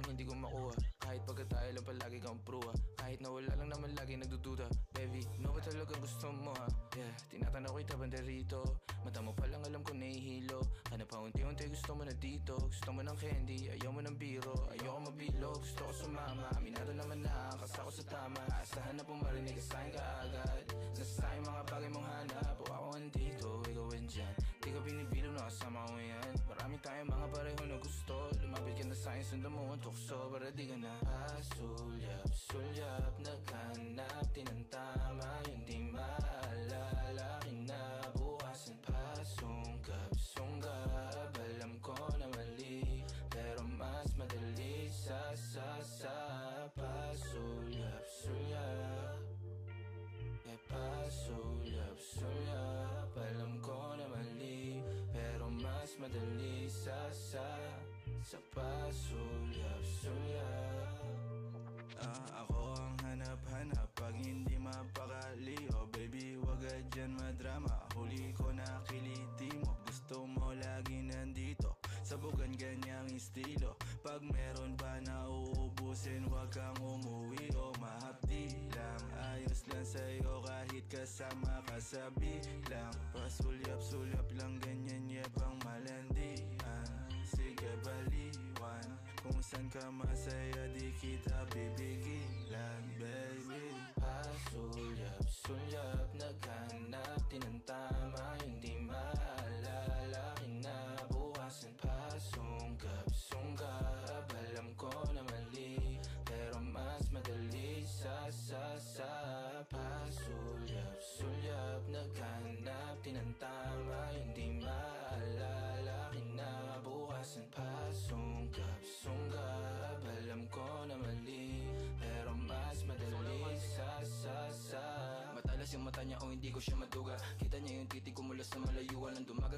lang hindi ko makuha. Kahit pagkatayo lang palagi kang pruwa. Kahit na wala lang naman lagi nagdududa. Baby, ano ba talagang gusto mo ha? Yeah, tinatanaw kita banda rito. Mata mo palang alam ko nahihilo. Ano pa unti-unti gusto mo na dito. Gusto mo ng candy, ayaw mo ng biro. Ayoko mabilog, gusto ko sumama. Aminado naman na, kasako sa tama. Asahan na pumarinig ka sa'kin kaagad. Nasa sa'yo mga bagay mong hanap. O ako andito, ikaw andyan. Di ka binibilang na kasama ko yan. Marami tayong mga pareho na gusto. Lumapit ka na sa'kin, sundan mo ang tukso. Para di ka na sulyap, naghanap tinantama. Hindi maalala, kinabukasan pa. Sunggab, alam ko na mali. Pero mas madali sa pasulyap. Pasulyap, alam ko na mali. Pero mas madali sa pasulyap. Ako ang hanap-hanap pag hindi mapakali. Oh baby, wag ka dyan madrama. Huli ko na kiliti mo. Gusto mo lagi nandito. Sabugan ganyang estilo. Pag meron pa na uubusin, wag kang umuwi o mahapdi lang. Ayos lang sa'yo kahit kasama ka sa bilang. Pasulyap-sulyap lang ganyan yebang malandian. Sige baliwan, kung saan ka masaya di kita bibigilan, baby. Pasulyap, naghanap tinantama. Hindi maalala, kinabukasan pa. Sunggab, alam ko na mali. Pero mas madali sa pasulyap, naghanap tinantama. Hindi maalala, kinabukasan pa. Sunggab, alam ko na mali. Pero mas madali sa Matalas yung mata niya o hindi ko siya maduga. Kita niya yung titig ko mula sa malayuan ng dumagang